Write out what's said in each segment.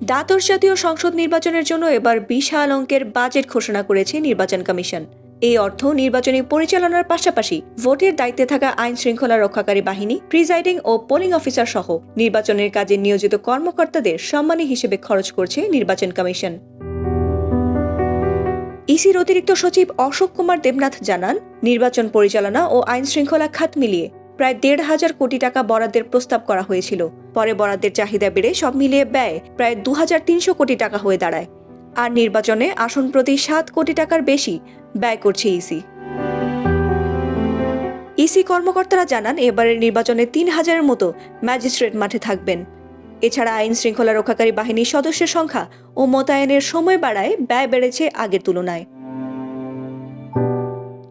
দ্বাদশ জাতীয় সংসদ নির্বাচনের জন্য এবার বিশাল অঙ্কের বাজেট ঘোষণা করেছে নির্বাচন কমিশন। এই অর্থ নির্বাচনী পরিচালনার পাশাপাশি ভোটের দায়িত্বে থাকা আইন শৃঙ্খলা রক্ষাকারী বাহিনী, প্রিজাইডিং ও পোলিং অফিসার সহ নির্বাচনের কাজে নিয়োজিত কর্মকর্তাদের সম্মানী হিসেবে খরচ করছে নির্বাচন কমিশন। ইসির অতিরিক্ত সচিব অশোক কুমার দেবনাথ জানান, নির্বাচন পরিচালনা ও আইন শৃঙ্খলা খাত মিলিয়ে প্রায় ১,৫০০ কোটি টাকা বরাদ্দের প্রস্তাব করা হয়েছিল। পরে বরাদ্দের চাহিদা বেড়ে সব মিলিয়ে ব্যয় প্রায় ২,৩০০ কোটি টাকা হয়ে দাঁড়ায়। আর নির্বাচনে আসন প্রতি ৭ কোটি টাকার বেশি ব্যয় করছে ইসি। ইসি কর্মকর্তারা জানান, এবারের নির্বাচনে ৩,০০০-এর মতো ম্যাজিস্ট্রেট মাঠে থাকবেন। এছাড়া আইন শৃঙ্খলা রক্ষাকারী বাহিনীর সদস্যের সংখ্যা ও মোতায়েনের সময় বাড়ায় ব্যয় বেড়েছে আগের তুলনায়।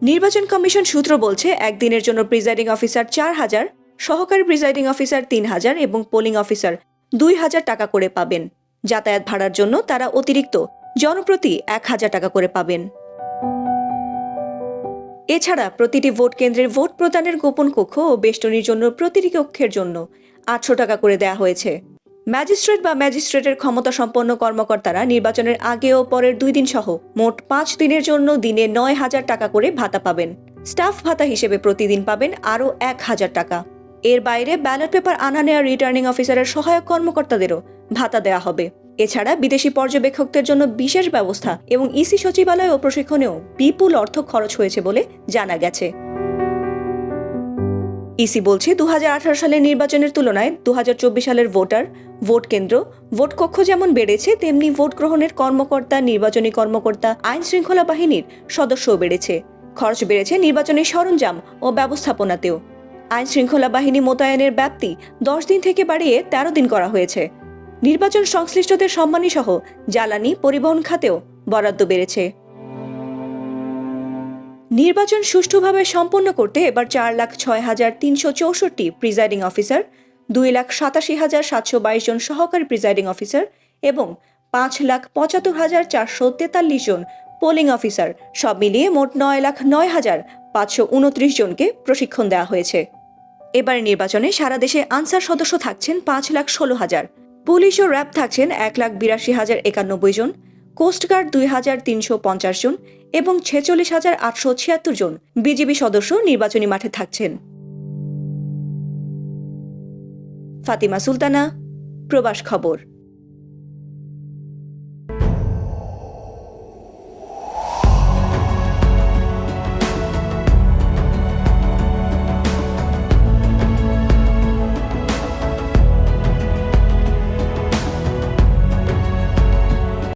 নির্বাচন কমিশন সূত্র বলছে, একদিনের জন্য প্রিজাইডিং অফিসার ৪,০০০, সহকারী প্রিজাইডিং অফিসার ৩,০০০ এবং পোলিং অফিসার ২,০০০ টাকা করে পাবেন। যাতায়াত ভাড়ার জন্য তারা অতিরিক্ত জনপ্রতি ১,০০০ টাকা করে পাবেন। এছাড়া প্রতিটি ভোট কেন্দ্রের ভোট প্রদানের গোপন কক্ষ ও বেষ্টনীর জন্য প্রতিটি কক্ষের জন্য ৮০০ টাকা করে দেয়া হয়েছে। ম্যাজিস্ট্রেট বা ম্যাজিস্ট্রেটের ক্ষমতা সম্পন্ন কর্মকর্তারা নির্বাচনের আগে ও পরের ২ দিন সহ মোট ৫ দিনের জন্য দিনে ৯,০০০ টাকা করে ভাতা পাবেন। স্টাফ ভাতা হিসেবে প্রতিদিন পাবেন আরও ১,০০০ টাকা। এর বাইরে ব্যালট পেপার আনা নেওয়া রিটার্নিং অফিসারের সহায়ক কর্মকর্তাদেরও ভাতা দেওয়া হবে। এছাড়া বিদেশি পর্যবেক্ষকদের জন্য বিশেষ ব্যবস্থা এবং ইসি সচিবালয় ও প্রশিক্ষণেও বিপুল অর্থ খরচ হয়েছে বলে জানা গেছে। ইসি বলছে, ২০১৮ সালের নির্বাচনের তুলনায় ২০২৪ সালের ভোট কেন্দ্র, ভোট কক্ষ যেমন বেড়েছে, তেমনি ভোট গ্রহণের কর্মকর্তা, নির্বাচনী কর্মকর্তা, আইন শৃঙ্খলা বাহিনীর সদস্যও বেড়েছে। খরচ বেড়েছে নির্বাচনী সরঞ্জাম ও ব্যবস্থাপনাতেও। আইন শৃঙ্খলা বাহিনী মোতায়েনের ব্যাপ্তি ১০ দিন থেকে বাড়িয়ে ১৩ দিন করা হয়েছে। নির্বাচন সংশ্লিষ্টদের সম্মানী সহ জ্বালানি, পরিবহন খাতেও বরাদ্দ বেড়েছে। নির্বাচন সুষ্ঠুভাবে সম্পন্ন করতে এবার ৪,০৬,৩৬৪ প্রিজাইডিং অফিসার, ২,৮৭,৭২২ জন সহকারী প্রিজাইডিং অফিসার এবং ৫,৭৫,৪৪৩ জন পোলিং অফিসার, সব মিলিয়ে মোট ৯,০৯,৫২৯ জনকে প্রশিক্ষণ দেওয়া হয়েছে। এবার নির্বাচনে সারা দেশে আনসার সদস্য থাকছেন ৫,১৬,০০০, পুলিশ ও র্যাব থাকছেন ১,৮২,০৯১ জন, কোস্টগার্ড ২,৩৫০ জন এবং ৪৬,৮৭৬ জন বিজিবি সদস্য নির্বাচনী মাঠে থাকছেন। ফাতিমা সুলতানা, প্রবাস খবর।